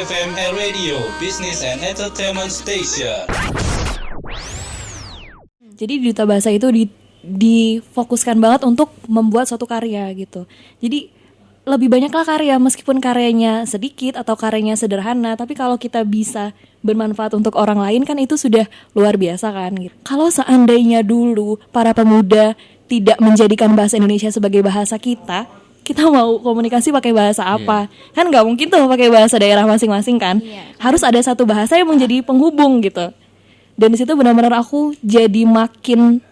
FMR Radio, Business and Entertainment Station. Jadi di Duta Bahasa itu difokuskan banget untuk membuat suatu karya gitu. Jadi lebih banyaklah karya, meskipun karyanya sedikit atau karyanya sederhana, tapi kalau kita bisa bermanfaat untuk orang lain kan itu sudah luar biasa kan gitu. Kalau seandainya dulu para pemuda tidak menjadikan bahasa Indonesia sebagai bahasa kita mau komunikasi pakai bahasa apa? Kan nggak mungkin tuh pakai bahasa daerah masing-masing kan. Harus ada satu bahasa yang menjadi penghubung gitu. Dan di situ benar-benar aku jadi makin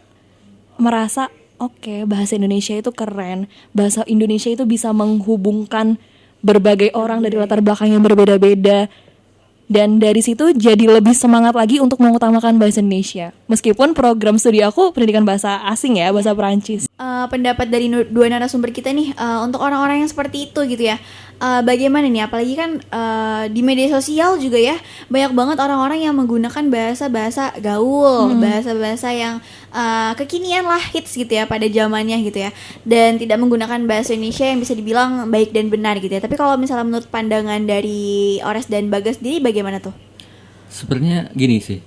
merasa oke, bahasa Indonesia itu keren. Bahasa Indonesia itu bisa menghubungkan berbagai orang dari latar belakang yang berbeda-beda. Dan dari situ jadi lebih semangat lagi untuk mengutamakan bahasa Indonesia. Meskipun program studi aku pendidikan bahasa asing ya, bahasa Perancis. Pendapat dari dua narasumber kita nih, untuk orang-orang yang seperti itu gitu ya, bagaimana nih? Apalagi kan di media sosial juga ya, banyak banget orang-orang yang menggunakan bahasa-bahasa gaul, bahasa-bahasa yang kekinian lah, hits gitu ya pada zamannya gitu ya, dan tidak menggunakan bahasa Indonesia yang bisa dibilang baik dan benar gitu ya. Tapi kalau misalnya menurut pandangan dari Ores dan Bagas sendiri bagaimana tuh? Sebenarnya gini sih,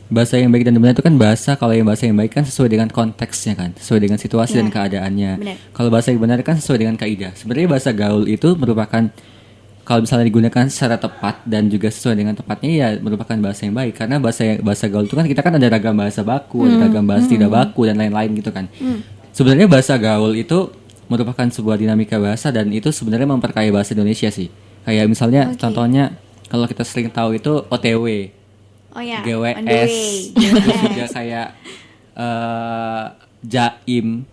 bahasa yang baik dan benar itu kan kalau yang bahasa yang baik kan sesuai dengan konteksnya kan, sesuai dengan situasi dan keadaannya. Kalau bahasa yang benar kan sesuai dengan kaidah. Sebenarnya bahasa gaul itu merupakan, kalau misalnya digunakan secara tepat dan juga sesuai dengan tepatnya, ya merupakan bahasa yang baik. Karena bahasa gaul itu kan kita kan ada ragam bahasa baku, ada ragam bahasa tidak baku dan lain-lain gitu kan. Sebenarnya bahasa gaul itu merupakan sebuah dinamika bahasa dan itu sebenarnya memperkaya bahasa Indonesia sih. Kayak misalnya contohnya kalau kita sering tahu itu OTW. Oh ya, GWS, terus juga kayak Jaim.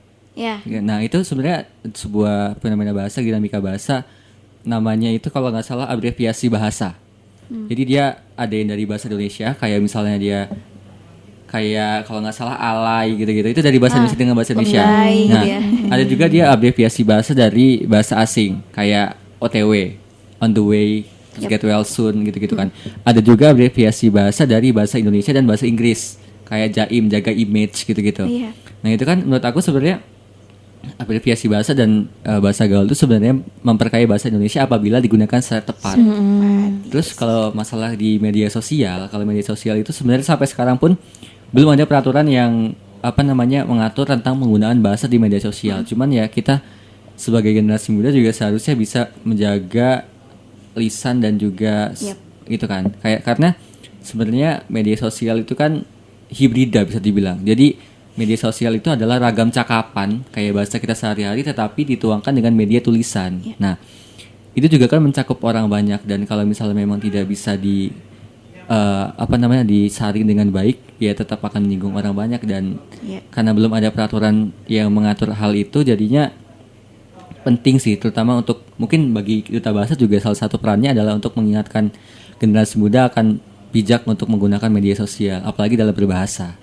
Nah itu sebenarnya sebuah fenomena bahasa, dinamika bahasa. Namanya itu kalau nggak salah abreviasi bahasa. Jadi dia ada yang dari bahasa Indonesia, kayak misalnya dia kayak kalau nggak salah alay gitu-gitu. Itu dari bahasa Indonesia dengan bahasa Indonesia. Nah ada juga dia abreviasi bahasa dari bahasa asing, kayak OTW, on the way, terus get well soon gitu-gitu kan. Ada juga abreviasi bahasa dari bahasa Indonesia dan bahasa Inggris, kayak jaim, jaga image gitu-gitu. Nah itu kan menurut aku sebenarnya abreviasi bahasa dan bahasa gaul itu sebenarnya memperkaya bahasa Indonesia apabila digunakan secara tepat. Terus kalau masalah di media sosial, kalau media sosial itu sebenarnya sampai sekarang pun belum ada peraturan yang mengatur tentang penggunaan bahasa di media sosial. Cuman ya kita sebagai generasi muda juga seharusnya bisa menjaga lisan dan juga gitu kan. Karena sebenarnya media sosial itu kan hibrida bisa dibilang. Jadi media sosial itu adalah ragam cakapan kayak bahasa kita sehari-hari tetapi dituangkan dengan media tulisan. Nah, itu juga kan mencakup orang banyak dan kalau misalnya memang tidak bisa disaring dengan baik, ya tetap akan menyinggung orang banyak dan karena belum ada peraturan yang mengatur hal itu, jadinya penting sih, terutama untuk mungkin bagi Duta Bahasa juga salah satu perannya adalah untuk mengingatkan generasi muda akan bijak untuk menggunakan media sosial, apalagi dalam berbahasa.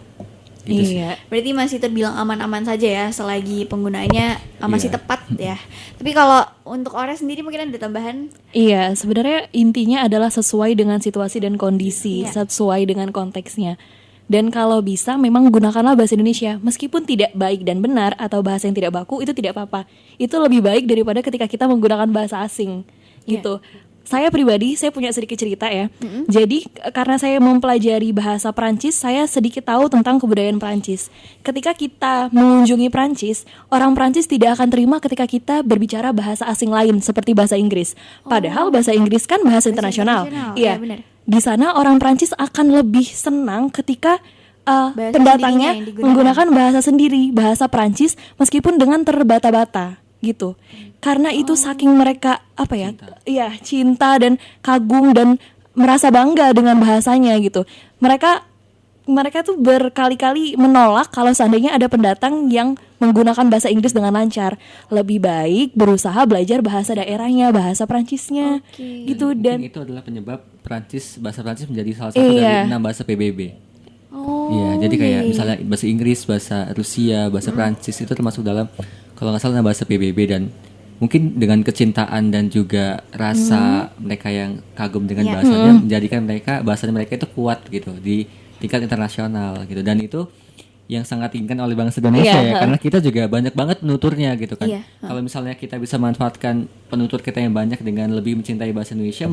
Gitu sih. Berarti masih terbilang aman-aman saja ya selagi penggunaannya masih tepat ya. Tapi kalau untuk Ores sendiri mungkin ada tambahan? Iya, sebenarnya intinya adalah sesuai dengan situasi dan kondisi, sesuai dengan konteksnya. Dan kalau bisa memang gunakanlah bahasa Indonesia, meskipun tidak baik dan benar atau bahasa yang tidak baku itu tidak apa-apa. Itu lebih baik daripada ketika kita menggunakan bahasa asing gitu. Saya pribadi, saya punya sedikit cerita ya. Jadi karena saya mempelajari bahasa Perancis, saya sedikit tahu tentang kebudayaan Perancis. Ketika kita mengunjungi Perancis, orang Perancis tidak akan terima ketika kita berbicara bahasa asing lain seperti bahasa Inggris. Padahal bahasa Inggris kan bahasa internasional. Iya, benar. Di sana orang Perancis akan lebih senang ketika pendatangnya menggunakan bahasa sendiri, bahasa Perancis, meskipun dengan terbata-bata gitu. Karena itu saking mereka cinta dan kagum dan merasa bangga dengan bahasanya gitu. Mereka tuh berkali-kali menolak kalau seandainya ada pendatang yang menggunakan bahasa Inggris dengan lancar. Lebih baik berusaha belajar bahasa daerahnya, bahasa Perancisnya gitu. Dan itu adalah penyebab bahasa Perancis menjadi salah satu dari 6 bahasa PBB. Jadi kayak misalnya bahasa Inggris, bahasa Rusia, bahasa Perancis itu termasuk dalam, kalau nggak salah, bahasa PBB. Dan mungkin dengan kecintaan dan juga rasa mereka yang kagum dengan bahasanya menjadikan bahasa mereka itu kuat gitu di tingkat internasional gitu. Dan itu yang sangat diinginkan oleh bangsa Indonesia Iya, ya, karena kita juga banyak banget penuturnya gitu kan. Iya, Kalau misalnya kita bisa manfaatkan penutur kita yang banyak dengan lebih mencintai bahasa Indonesia,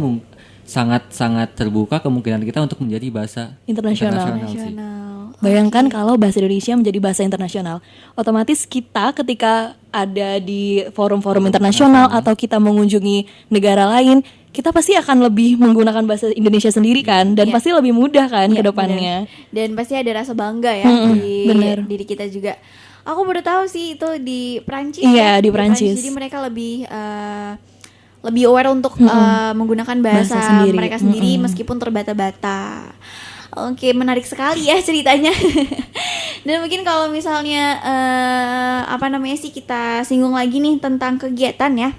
sangat terbuka kemungkinan kita untuk menjadi bahasa Internasional. sih. Nasional. Bayangkan kalau bahasa Indonesia menjadi bahasa internasional, otomatis kita ketika ada di forum-forum internasional atau kita mengunjungi negara lain, kita pasti akan lebih menggunakan bahasa Indonesia sendiri kan, dan Iya. pasti lebih mudah kan Iya, ke depannya. benar. Dan pasti ada rasa bangga ya di benar. diri kita juga. Aku baru tahu sih itu di Prancis. Iya, ya. di Prancis. Jadi mereka lebih aware untuk menggunakan bahasa, Bahasa sendiri. mereka sendiri meskipun terbata-bata. Oke, menarik sekali ya ceritanya. Dan mungkin kalau misalnya kita singgung lagi nih tentang kegiatan ya.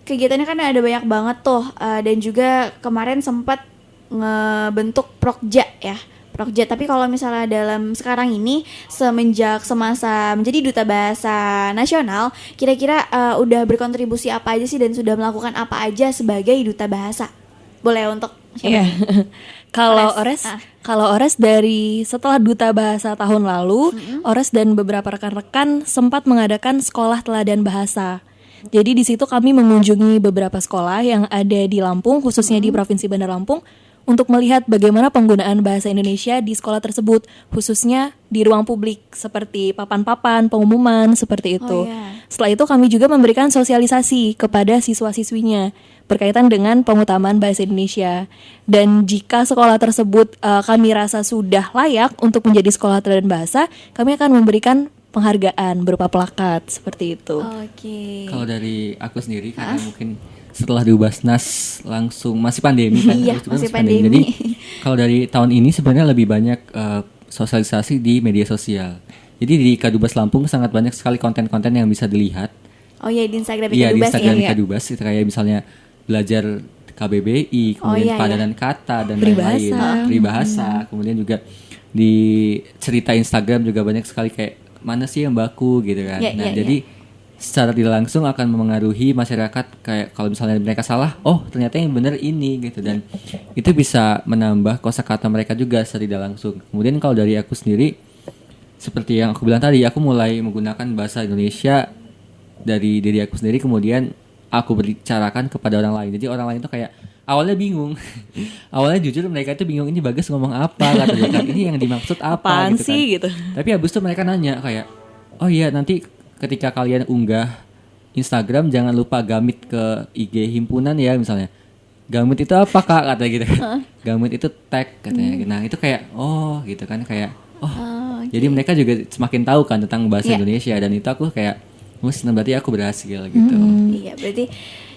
Kegiatannya kan ada banyak banget tuh, dan juga kemarin sempat ngebentuk Prokja ya. Prokja, tapi kalau misalnya dalam sekarang ini semenjak semasa menjadi duta bahasa nasional, kira-kira udah berkontribusi apa aja sih dan sudah melakukan apa aja sebagai duta bahasa? Boleh untuk Iya. siapa? Kalau Ores dari setelah duta bahasa tahun lalu, Ores dan beberapa rekan-rekan sempat mengadakan sekolah teladan bahasa. Jadi di situ kami mengunjungi beberapa sekolah yang ada di Lampung, khususnya di Provinsi Bandar Lampung, untuk melihat bagaimana penggunaan bahasa Indonesia di sekolah tersebut, khususnya di ruang publik seperti papan-papan, pengumuman seperti itu. Oh, iya. Setelah itu kami juga memberikan sosialisasi kepada siswa-siswinya berkaitan dengan pengutamaan bahasa Indonesia. Dan jika sekolah tersebut kami rasa sudah layak untuk menjadi sekolah teladan bahasa, kami akan memberikan penghargaan berupa plakat seperti itu. Oke. Kalau dari aku sendiri karena mungkin setelah di Basnas langsung masih pandemi kan. Iya, Terus masih pandemi. Jadi kalau dari tahun ini sebenarnya lebih banyak sosialisasi di media sosial. Jadi di Kadubas Lampung sangat banyak sekali konten-konten yang bisa dilihat. Oh iya, di Instagram Iya, di Kadubas Instagram ya. Kadubas itu kayak misalnya belajar KBBI, kemudian iya, padanan kata dan Peribahasa. lain-lain, peribahasa, kemudian juga di cerita Instagram juga banyak sekali kayak mana sih yang baku gitu kan. Iya, Nah, iya, jadi secara tidak langsung akan memengaruhi masyarakat kayak kalau misalnya mereka salah, oh ternyata yang benar ini gitu, dan itu bisa menambah kosakata mereka juga secara tidak langsung. Kemudian kalau dari aku sendiri seperti yang aku bilang tadi, aku mulai menggunakan bahasa Indonesia dari diri aku sendiri, kemudian aku bicarakan kepada orang lain. Jadi orang lain tuh kayak awalnya bingung. Awalnya jujur mereka itu bingung, ini Bagas ngomong apa kata dia kan. Ini yang dimaksud apa Apaan gitu sih kan. gitu. Tapi habis itu mereka nanya kayak, "Oh iya, nanti ketika kalian unggah Instagram jangan lupa gamit ke IG himpunan ya," misalnya. Gamit itu apa Kak kata gitu. Gamit itu tag katanya. Nah, itu kayak oh gitu kan, kayak oke. jadi mereka juga semakin tahu kan tentang bahasa Iya. Indonesia, dan itu aku kayak berarti aku berhasil gitu. Iya, berarti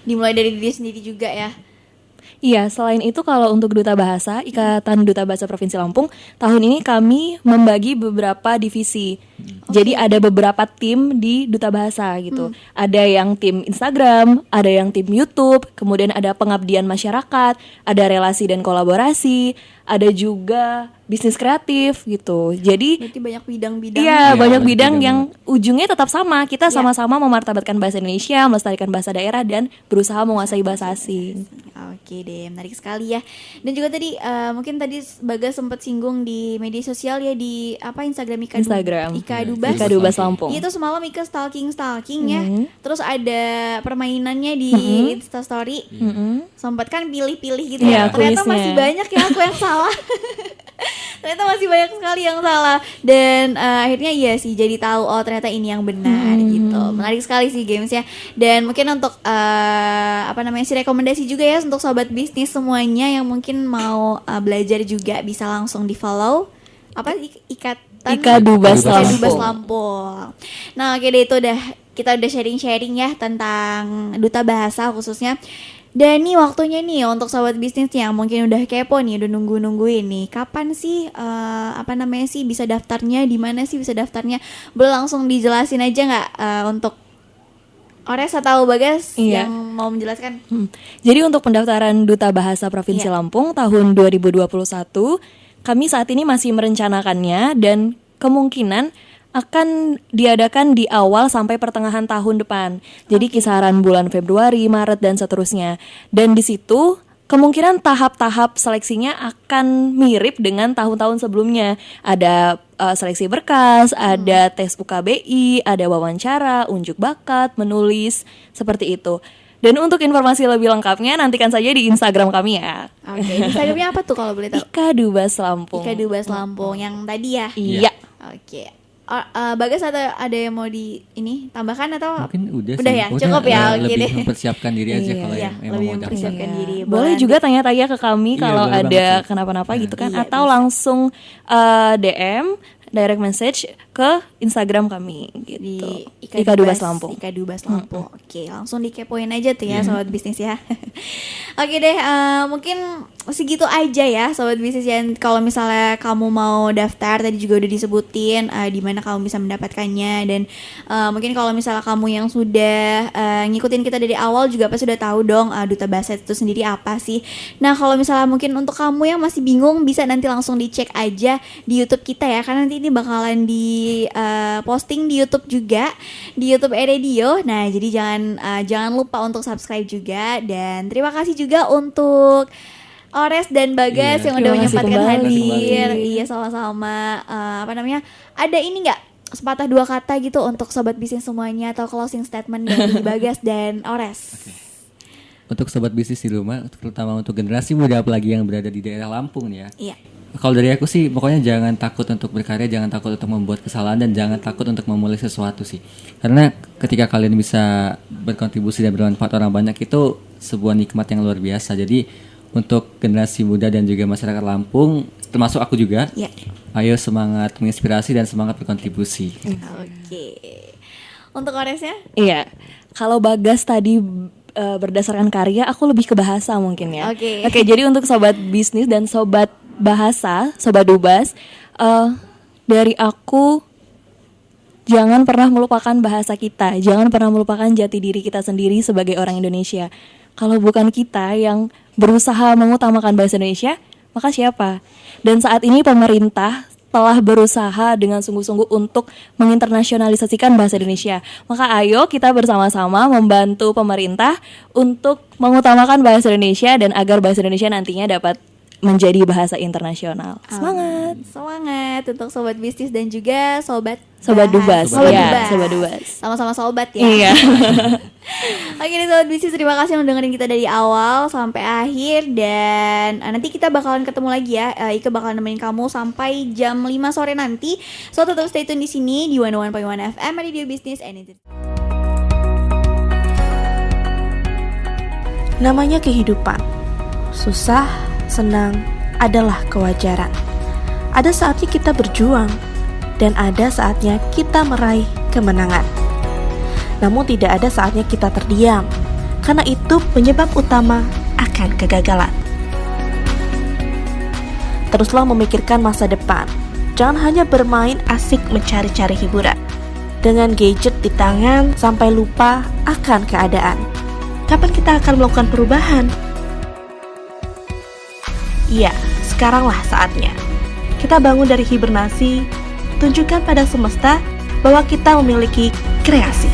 dimulai dari diri sendiri juga ya. Iya, selain itu kalau untuk Duta Bahasa, Ikatan Duta Bahasa Provinsi Lampung, tahun ini kami membagi beberapa divisi. Jadi ada beberapa tim di Duta Bahasa gitu. Ada yang tim Instagram, ada yang tim YouTube, kemudian ada pengabdian masyarakat, ada relasi dan kolaborasi, ada juga bisnis kreatif gitu. Jadi Berarti banyak bidang-bidang. iya, Iya, banyak banyak bidang bidang yang ujungnya tetap sama. Kita Iya. sama-sama memartabatkan bahasa Indonesia, melestarikan bahasa daerah, dan berusaha menguasai bahasa asing. Oke deh, menarik sekali ya. Dan juga tadi mungkin tadi Bagas sempat singgung di media sosial ya, di apa Instagram Instagram. Ika Iya, Dubas. Ika Dubas Lampung. Itu semalam Ika stalking ya. Terus ada permainannya di Instastory. Sempat kan pilih-pilih gitu Iya, ya. Ternyata kuisnya. masih banyak ya aku yang salah. Ternyata masih banyak sekali yang salah. Dan akhirnya iya sih jadi tahu oh ternyata ini yang benar gitu. Menarik sekali sih gamesnya. Dan mungkin untuk sih rekomendasi juga ya untuk sobat bisnis semuanya yang mungkin mau belajar juga bisa langsung di follow apa ikatan Ika Dubas Ika Dubas Lampung. Lampung. Nah, oke deh, itu kita udah sharing-sharing ya tentang duta bahasa khususnya. Dan nih waktunya nih untuk sobat bisnis yang mungkin udah kepo nih, udah nunggu-nungguin nih, kapan sih bisa daftarnya, di mana sih bisa daftarnya? Boleh langsung dijelasin aja nggak untuk Ores atau Bagas Iya. yang mau menjelaskan? Jadi untuk pendaftaran Duta Bahasa Provinsi Iya. Lampung tahun 2021, kami saat ini masih merencanakannya dan kemungkinan akan diadakan di awal sampai pertengahan tahun depan. Jadi kisaran bulan Februari, Maret dan seterusnya. Dan di situ kemungkinan tahap-tahap seleksinya akan mirip dengan tahun-tahun sebelumnya. Ada seleksi berkas, ada tes UKBI, ada wawancara, unjuk bakat, menulis, seperti itu. Dan untuk informasi lebih lengkapnya nantikan saja di Instagram kami ya. Oke, Instagramnya apa tuh kalau boleh tahu? Ika Dubas Lampung. Ika Dubas Lampung yang tadi ya. Iya. Oke. Bagas ada yang mau tambahkan atau Mungkin udah ya, Pokoknya, cukup ya. Oke lebih deh. mempersiapkan diri aja kalau Iya, yang emang lebih mau daftar. mempersiapkan diri. Boleh juga tanya-tanya ke kami Iya, kalau boleh ada banget sih. kenapa-napa gitu kan, Iya, atau bisa. langsung DM direct message ke Instagram kami gitu. Di Ika Dubas Lampung. Ika Dubas Lampung. Oke, langsung dikepoin aja tuh ya sobat bisnis ya. Oke deh, mungkin segitu aja ya sobat bisnis yang kalau misalnya kamu mau daftar tadi juga udah disebutin di mana kamu bisa mendapatkannya, dan mungkin kalau misalnya kamu yang sudah ngikutin kita dari awal juga pasti sudah tahu dong Duta Bahasa itu sendiri apa sih. Nah, kalau misalnya mungkin untuk kamu yang masih bingung bisa nanti langsung dicek aja di YouTube kita ya, karena nanti ini bakalan di posting di YouTube juga, di YouTube Radio. Nah, jadi jangan lupa untuk subscribe juga, dan terima kasih juga untuk Ores dan Bagas yang udah terima kasih menyempatkan kembali. hadir. Iya, sama-sama. Ada ini nggak sepatah dua kata gitu untuk sobat bisnis semuanya atau closing statement dari Bagas dan Ores? Untuk sobat bisnis di rumah, terutama untuk generasi muda apalagi yang berada di daerah Lampung nih ya. Iya. Kalau dari aku sih pokoknya jangan takut untuk berkarya, jangan takut untuk membuat kesalahan, dan jangan takut untuk memulai sesuatu sih. Karena ketika kalian bisa berkontribusi dan bermanfaat orang banyak itu sebuah nikmat yang luar biasa. Jadi untuk generasi muda dan juga masyarakat Lampung, termasuk aku juga, Iya. ayo semangat menginspirasi dan semangat berkontribusi. Oke. Untuk Oresnya? Iya. Kalau Bagas tadi berdasarkan karya, aku lebih ke bahasa mungkin ya. Oke. Jadi untuk sobat bisnis dan sobat bahasa, sobat Dubas, dari aku, jangan pernah melupakan bahasa kita, jangan pernah melupakan jati diri kita sendiri sebagai orang Indonesia. Kalau bukan kita yang berusaha mengutamakan bahasa Indonesia, maka siapa? Dan saat ini pemerintah telah berusaha dengan sungguh-sungguh untuk menginternasionalisasikan bahasa Indonesia. Maka ayo kita bersama-sama membantu pemerintah untuk mengutamakan bahasa Indonesia dan agar bahasa Indonesia nantinya dapat menjadi bahasa internasional. Semangat. Semangat untuk sobat bisnis dan juga sobat Dubas. Sobat Iya, Dubas. sobat Dubas. Sama-sama sobat ya. Iya. Oke nih sobat bisnis, terima kasih udah dengerin kita dari awal sampai akhir, dan nanti kita bakalan ketemu lagi ya. Ika bakalan nemenin kamu sampai jam 5 sore nanti. So tetap stay tune di sini di 101.1 FM Radio Business and Entertainment. Namanya kehidupan. Susah, senang adalah kewajaran. Ada saatnya kita berjuang, dan ada saatnya kita meraih kemenangan. Namun tidak ada saatnya kita terdiam, karena itu penyebab utama akan kegagalan. Teruslah memikirkan masa depan. Jangan hanya bermain asik mencari-cari hiburan dengan gadget di tangan sampai lupa akan keadaan. Kapan kita akan melakukan perubahan? Iya, sekaranglah saatnya. Kita bangun dari hibernasi, tunjukkan pada semesta bahwa kita memiliki kreasi.